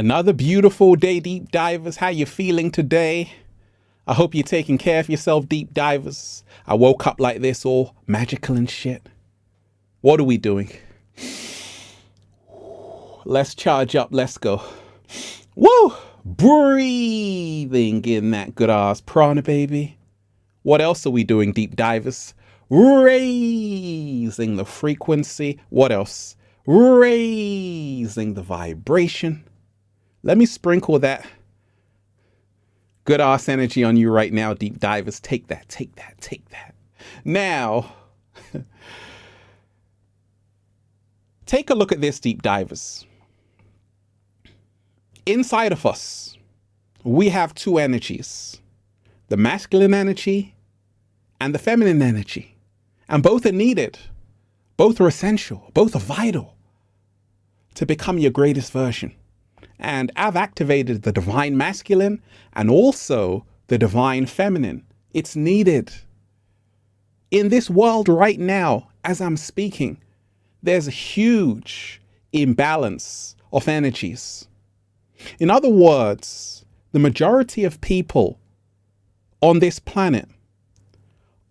Another beautiful day, deep divers. How you feeling today? I hope you're taking care of yourself, deep divers. I woke up like this, all magical and shit. What are we doing? Let's charge up. Let's go. Woo! Breathing in that good ass prana, baby. What else are we doing, deep divers? Raising the frequency. What else? Raising the vibration. Let me sprinkle that good ass energy on you right now, deep divers. Take that, take that, take that. Now, take a look at this, deep divers. Inside of us, we have two energies, the masculine energy and the feminine energy. And both are needed. Both are essential. Both are vital to become your greatest version. And I've activated the divine masculine and also the divine feminine. It's needed. In this world right now, as I'm speaking, there's a huge imbalance of energies. In other words, the majority of people on this planet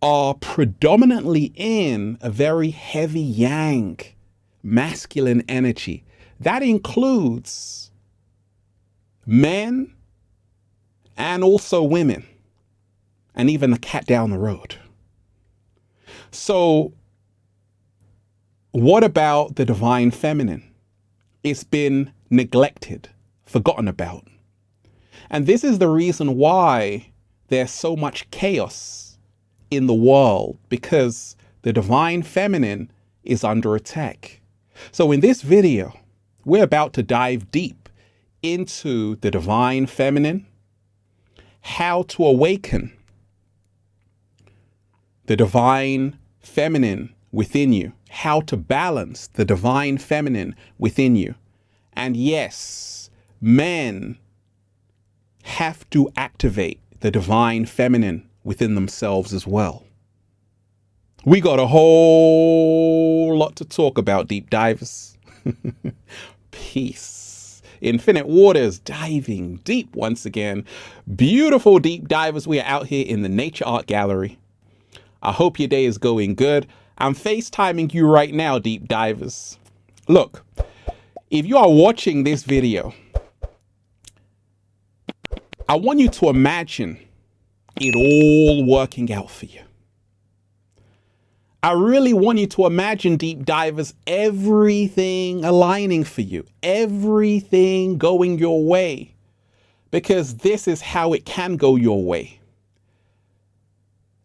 are predominantly in a very heavy yang, masculine energy. That includes men and also women, and even the cat down the road. So what about the divine feminine? It's been neglected, forgotten about. And this is the reason why there's so much chaos in the world, because the divine feminine is under attack. So in this video, we're about to dive deep into the divine feminine, how to awaken the divine feminine within you, how to balance the divine feminine within you. And yes, men have to activate the divine feminine within themselves as well. We got a whole lot to talk about, deep divers. Peace. Infinite waters, diving deep once again. Beautiful deep divers. We are out here in the Nature Art Gallery. I hope your day is going good. I'm FaceTiming you right now, deep divers. Look, if you are watching this video, I want you to imagine it all working out for you. I really want you to imagine, deep divers, everything aligning for you, everything going your way, because this is how it can go your way.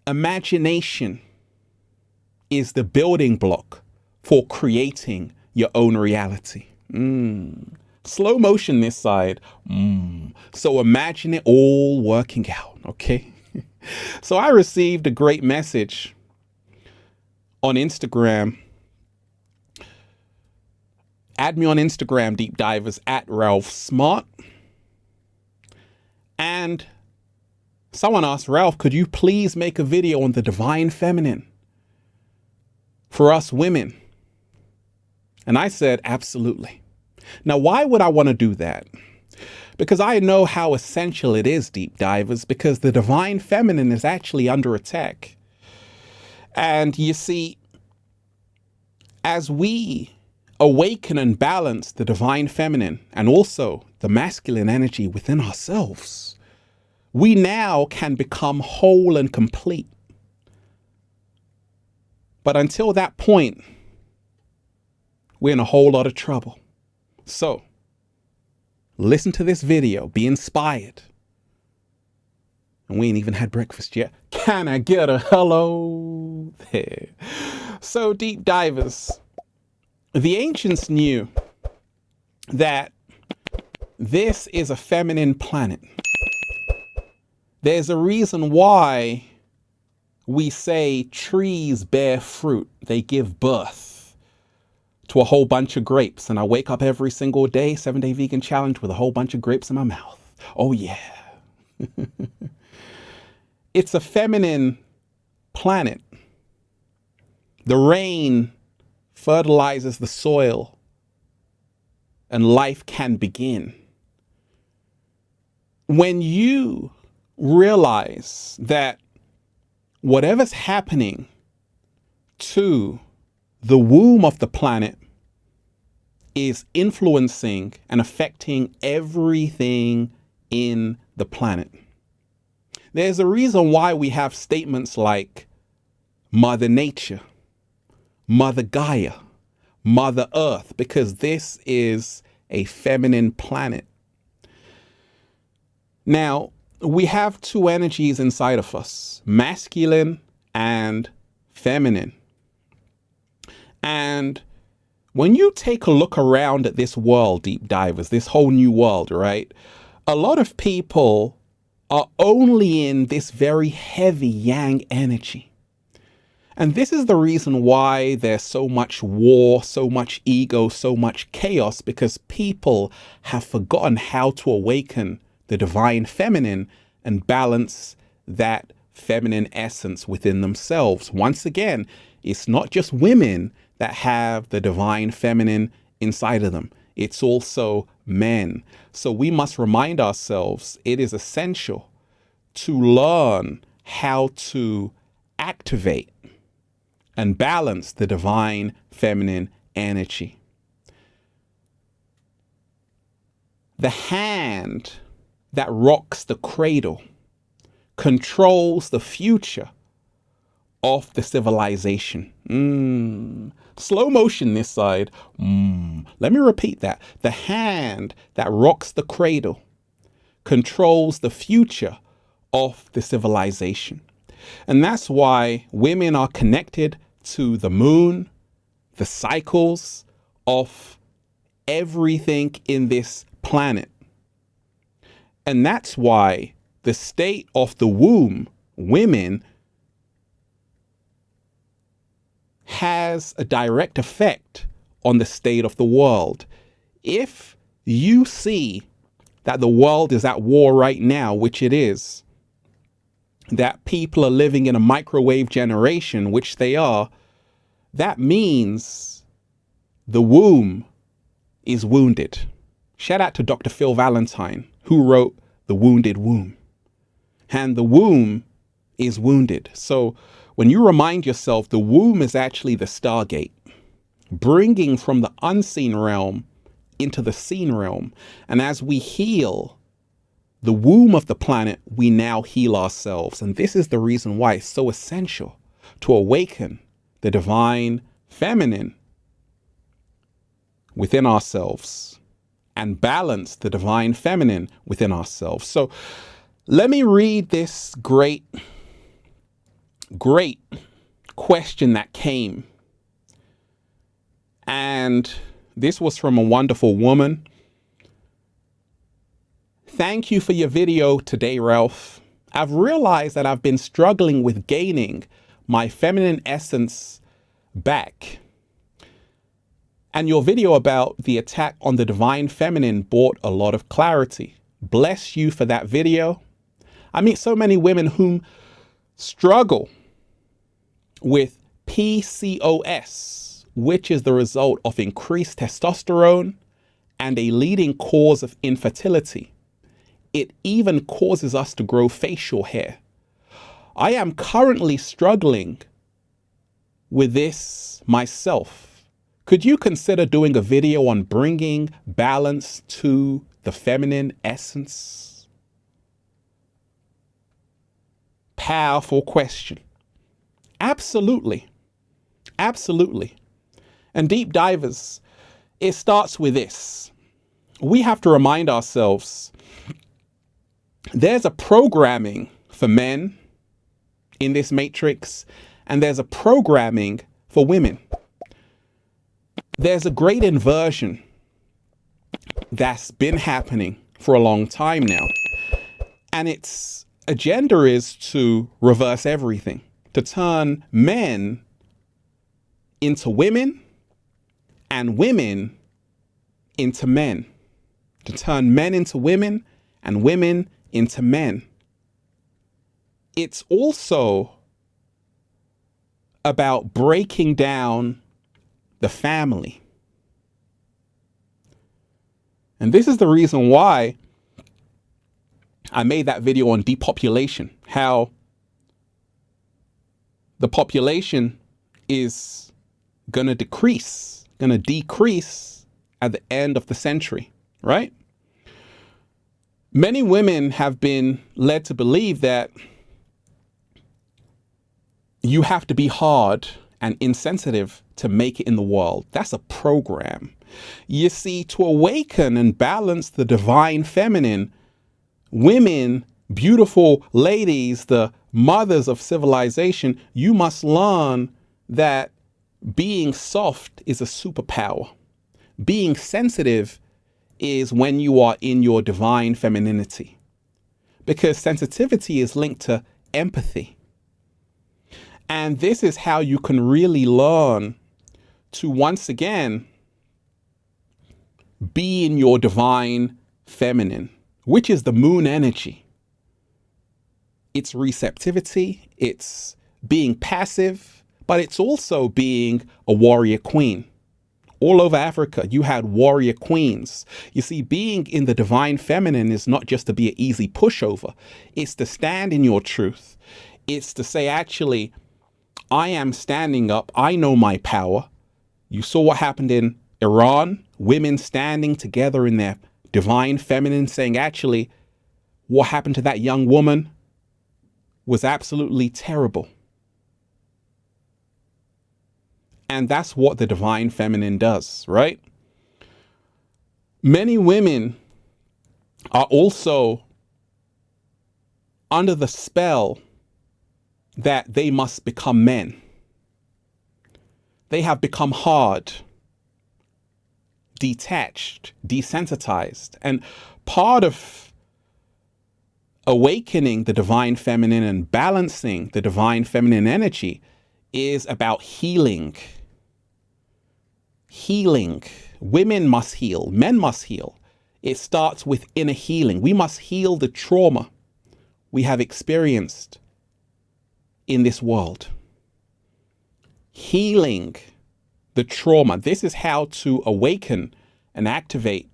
Imagination is the building block for creating your own reality. Slow motion this side. So imagine it all working out, okay? So I received a great message on Instagram. Add me on Instagram, deep divers, at Ralph Smart. And someone asked, Ralph, could you please make a video on the divine feminine for us women? And I said, absolutely. Now, why would I want to do that? Because I know how essential it is, deep divers, because the divine feminine is actually under attack. And you see, as we awaken and balance the divine feminine and also the masculine energy within ourselves, we now can become whole and complete. But until that point, we're in a whole lot of trouble. So listen to this video, be inspired. And we ain't even had breakfast yet. Can I get a hello there? So deep divers, the ancients knew that this is a feminine planet. There's a reason why we say trees bear fruit. They give birth to a whole bunch of grapes. And I wake up every single day, 7-day vegan challenge, with a whole bunch of grapes in my mouth. Oh yeah. It's a feminine planet. The rain fertilizes the soil and life can begin. when you realize that whatever's happening to the womb of the planet is influencing and affecting everything in the planet. There's a reason why we have statements like Mother Nature, Mother Gaia, Mother Earth, because this is a feminine planet. Now, we have two energies inside of us, masculine and feminine. And when you take a look around at this world, deep divers, this whole new world, right? A lot of people are only in this very heavy yang energy. And this is the reason why there's so much war, so much ego, so much chaos, because people have forgotten how to awaken the divine feminine and balance that feminine essence within themselves. Once again, it's not just women that have the divine feminine inside of them. It's also men. So we must remind ourselves it is essential to learn how to activate and balance the divine feminine energy. The hand that rocks the cradle controls the future of the civilization. Slow motion this side. Let me repeat that. The hand that rocks the cradle controls the future of the civilization. And that's why women are connected to the moon, the cycles of everything in this planet. And that's why the state of the womb, women, has a direct effect on the state of the world. If you see that the world is at war right now, which it is, that people are living in a microwave generation, which they are, that means the womb is wounded. Shout out to Dr. Phil Valentine, who wrote The Wounded Womb. And the womb is wounded. So when you remind yourself, the womb is actually the stargate, bringing from the unseen realm into the seen realm. And as we heal the womb of the planet, we now heal ourselves. And this is the reason why it's so essential to awaken the divine feminine within ourselves and balance the divine feminine within ourselves. So let me read this great question that came. And this was from a wonderful woman. Thank you for your video today, Ralph. I've realized that I've been struggling with gaining my feminine essence back. And your video about the attack on the divine feminine brought a lot of clarity. Bless you for that video. I meet so many women whom struggle with PCOS, which is the result of increased testosterone and a leading cause of infertility. It even causes us to grow facial hair. I am currently struggling with this myself. Could you consider doing a video on bringing balance to the feminine essence? Powerful question. Absolutely. Absolutely. And deep divers, it starts with this. We have to remind ourselves there's a programming for men in this matrix, and there's a programming for women. There's a great inversion that's been happening for a long time now. And its agenda is to reverse everything, to turn men into women and women into men, to turn men into women and women into men. It's also about breaking down the family. And this is the reason why I made that video on depopulation, how the population is going to decrease at the end of the century, right? Many women have been led to believe that you have to be hard and insensitive to make it in the world. That's a program. You see, to awaken and balance the divine feminine, women, beautiful ladies, the mothers of civilization, you must learn that being soft is a superpower. Being sensitive is when you are in your divine femininity, because sensitivity is linked to empathy. And this is how you can really learn to once again be in your divine feminine, which is the moon energy. It's receptivity, it's being passive, but it's also being a warrior queen. All over Africa, you had warrior queens. You see, being in the divine feminine is not just to be an easy pushover. It's to stand in your truth. It's to say, actually, I am standing up. I know my power. You saw what happened in Iran, women standing together in their divine feminine, saying, actually, what happened to that young woman was absolutely terrible. And that's what the divine feminine does, right? Many women are also under the spell that they must become men. They have become hard, detached, desensitized. And part of awakening the divine feminine and balancing the divine feminine energy is about healing. Healing. Women must heal. Men must heal. It starts with inner healing. We must heal the trauma we have experienced in this world. Healing the trauma. This is how to awaken and activate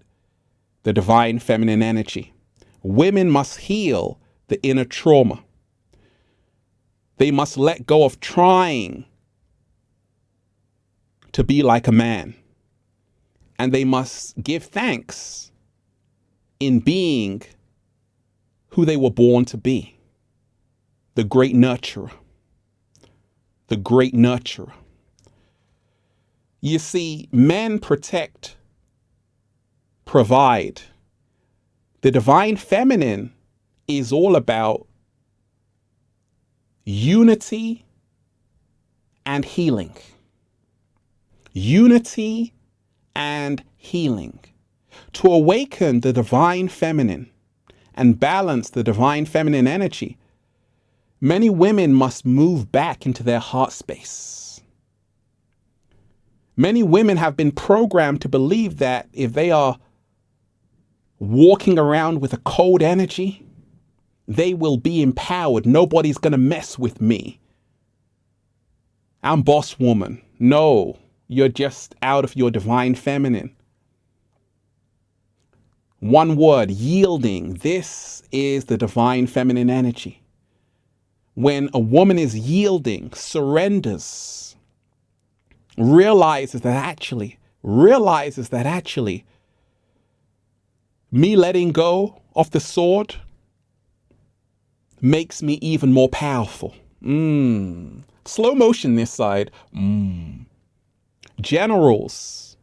the divine feminine energy. Women must heal the inner trauma. They must let go of trying to be like a man. And they must give thanks in being who they were born to be. The great nurturer. The great nurturer. You see, men protect, provide. The divine feminine is all about unity and healing. Unity and healing. To awaken the divine feminine and balance the divine feminine energy, many women must move back into their heart space. Many women have been programmed to believe that if they are walking around with a cold energy, they will be empowered. Nobody's going to mess with me. I'm boss woman. No, you're just out of your divine feminine. One word, yielding. This is the divine feminine energy. When a woman is yielding, surrenders, realizes that actually, me letting go of the sword makes me even more powerful. Slow motion this side. Generals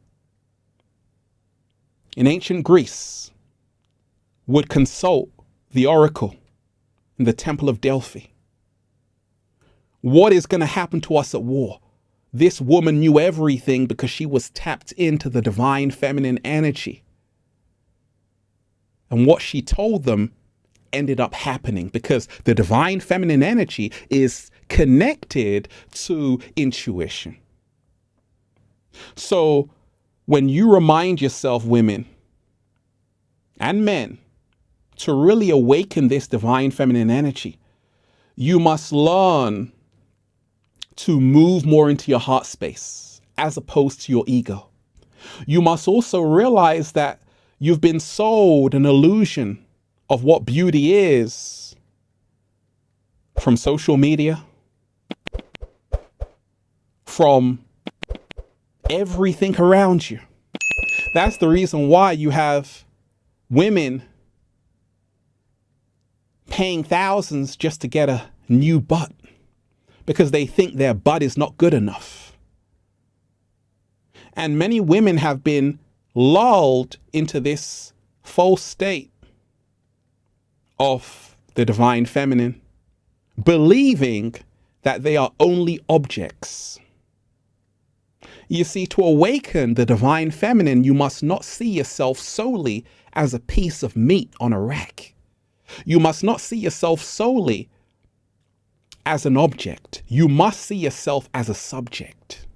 in ancient Greece would consult the oracle in the Temple of Delphi. What is going to happen to us at war? This woman knew everything because she was tapped into the divine feminine energy. And what she told them ended up happening because the divine feminine energy is connected to intuition. So when you remind yourself, women and men, to really awaken this divine feminine energy, you must learn to move more into your heart space as opposed to your ego. You must also realize that you've been sold an illusion of what beauty is from social media, from everything around you. That's the reason why you have women paying thousands just to get a new butt, because they think their butt is not good enough. And many women have been lulled into this false state of the divine feminine, believing that they are only objects. You see, to awaken the divine feminine, you must not see yourself solely as a piece of meat on a rack. You must not see yourself solely as an object. You must see yourself as a subject.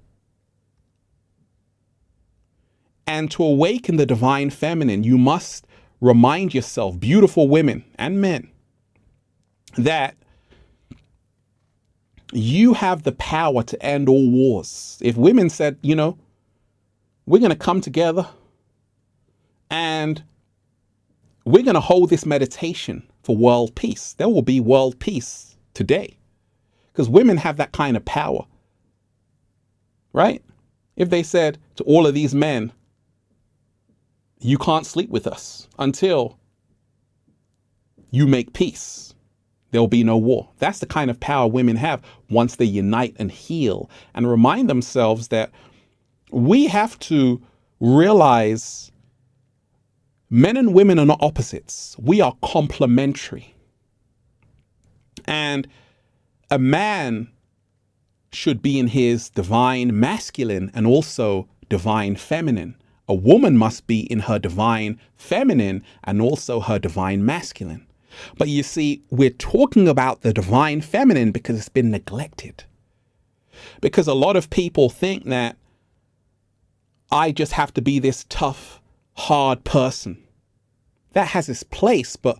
And to awaken the divine feminine, you must remind yourself, beautiful women and men, that you have the power to end all wars. If women said, you know, we're going to come together and we're going to hold this meditation for world peace, there will be world peace today, because women have that kind of power, right? If they said to all of these men, you can't sleep with us until you make peace, there'll be no war. That's the kind of power women have once they unite and heal and remind themselves that we have to realize men and women are not opposites. We are complementary. And a man should be in his divine masculine and also divine feminine. A woman must be in her divine feminine and also her divine masculine. But you see, we're talking about the divine feminine because it's been neglected. Because a lot of people think that I just have to be this tough, hard person. That has its place, but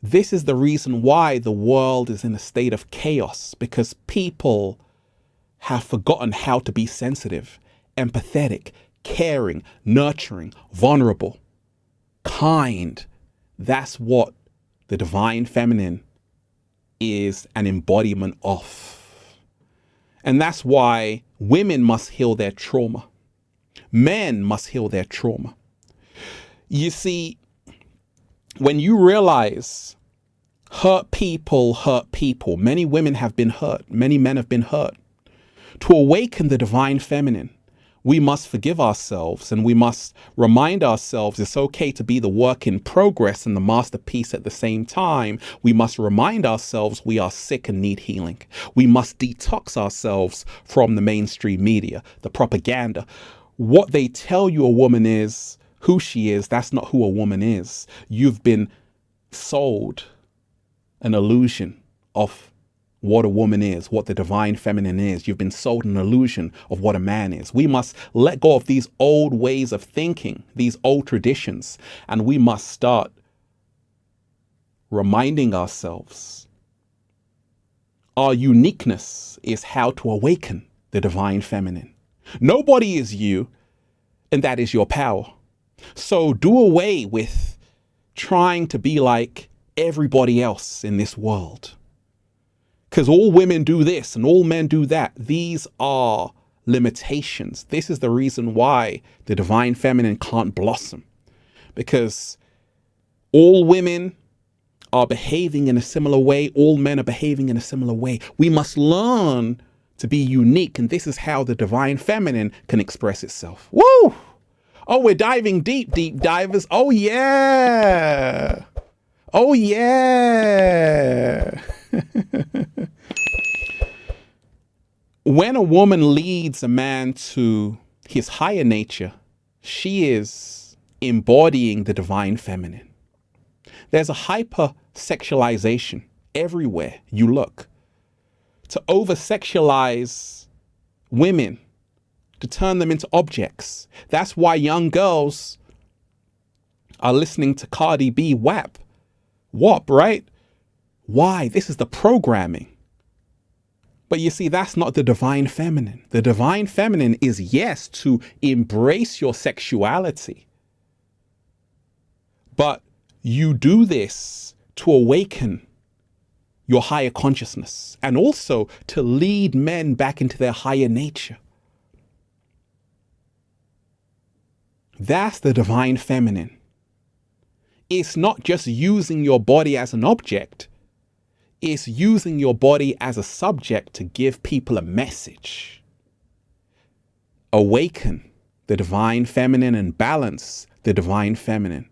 this is the reason why the world is in a state of chaos, because people have forgotten how to be sensitive, empathetic, caring, nurturing, vulnerable, kind. That's what the divine feminine is an embodiment of. And that's why women must heal their trauma. Men must heal their trauma. You see, when you realize hurt people, many women have been hurt, many men have been hurt. To awaken the divine feminine, we must forgive ourselves and we must remind ourselves it's okay to be the work in progress and the masterpiece at the same time. We must remind ourselves we are sick and need healing. We must detox ourselves from the mainstream media, the propaganda. What they tell you a woman is, who she is, that's not who a woman is. You've been sold an illusion of what a woman is, what the divine feminine is. You've been sold an illusion of what a man is. We must let go of these old ways of thinking, these old traditions, and we must start reminding ourselves our uniqueness is how to awaken the divine feminine. Nobody is you, and that is your power. So do away with trying to be like everybody else in this world. Because all women do this and all men do that. These are limitations. This is the reason why the divine feminine can't blossom. Because all women are behaving in a similar way. All men are behaving in a similar way. We must learn to be unique. And this is how the divine feminine can express itself. Woo! Oh, we're diving deep, deep divers. Oh, yeah. Oh, yeah. When a woman leads a man to his higher nature, she is embodying the divine feminine. There's a hypersexualization everywhere you look. To over-sexualize women, to turn them into objects. That's why young girls are listening to Cardi B WAP, right? Why? This is the programming. But you see, that's not the divine feminine. The divine feminine is, yes, to embrace your sexuality. But You do this to awaken your higher consciousness and also to lead men back into their higher nature. That's the divine feminine. It's not just using your body as an object. It's using your body as a subject to give people a message. Awaken the divine feminine and balance the divine feminine.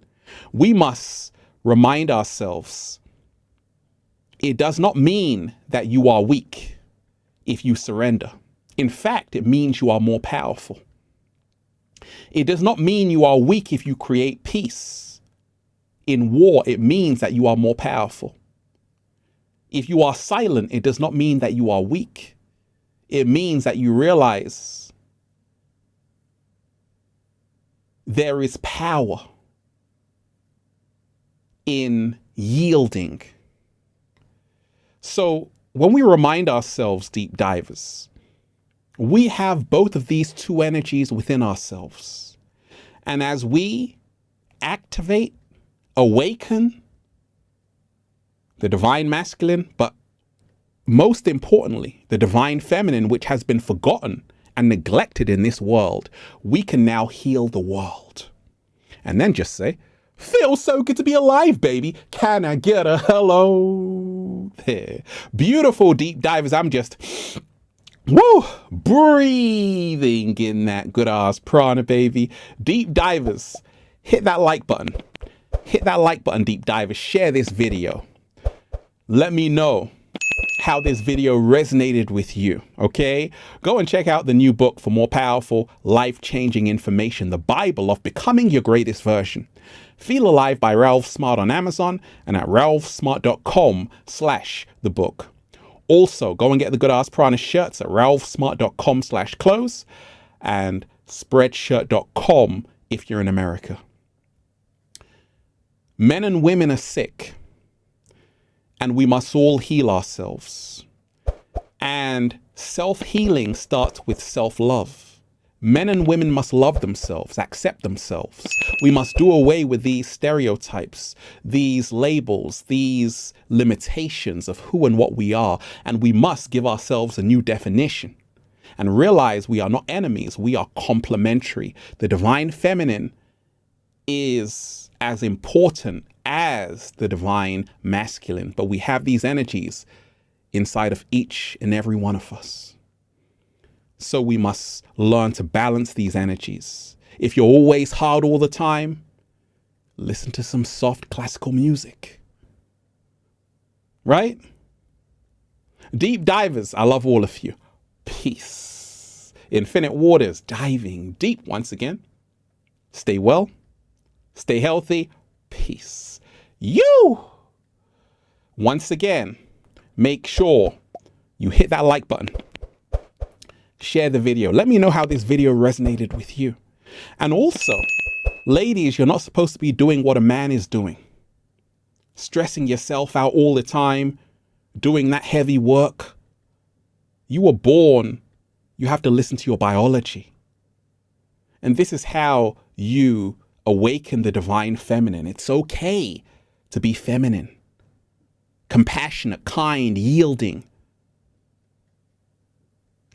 We must remind ourselves, it does not mean that you are weak if you surrender. In fact, it means you are more powerful. It does not mean you are weak if you create peace. In war, it means that you are more powerful. If you are silent, it does not mean that you are weak. It means that you realize there is power in yielding. So when we remind ourselves, deep divers, we have both of these two energies within ourselves. And as we activate, awaken the divine masculine, but most importantly, the divine feminine, which has been forgotten and neglected in this world, we can now heal the world. And then just say, feels so good to be alive, baby. Can I get a hello there? Beautiful deep divers. I'm just, breathing in that good ass prana, baby. Deep divers, hit that like button. Hit that like button, deep divers. Share this video. Let me know how this video resonated with you, okay? Go and check out the new book for more powerful, life-changing information, The Bible of Becoming Your Greatest Version. Feel Alive by Ralph Smart on Amazon and at ralphsmart.com/the book. Also, go and get the Good Ass Prana shirts at ralphsmart.com/clothes and spreadshirt.com if you're in America. Men and women are sick, and we must all heal ourselves. And self-healing starts with self-love. Men and women must love themselves, accept themselves. We must do away with these stereotypes, these labels, these limitations of who and what we are. And we must give ourselves a new definition and realize we are not enemies. We are complementary. The divine feminine is as important as the divine masculine, but we have these energies inside of each and every one of us. So we must learn to balance these energies. If you're always hard all the time, listen to some soft classical music. Right? Deep divers, I love all of you. Peace. Infinite waters, diving deep once again. Stay well. Stay healthy. Peace. You! Once again, make sure you hit that like button. Share the video. Let me know how this video resonated with you. And also, ladies, you're not supposed to be doing what a man is doing. Stressing yourself out all the time, doing that heavy work. You were born, you have to listen to your biology. And this is how you awaken the divine feminine. It's okay to be feminine, compassionate, kind, yielding.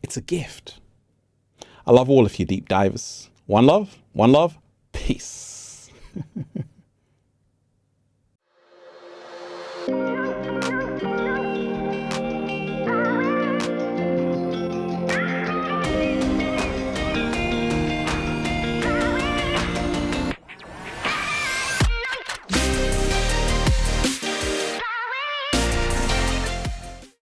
It's a gift. I love all of you, deep divers. One love, peace.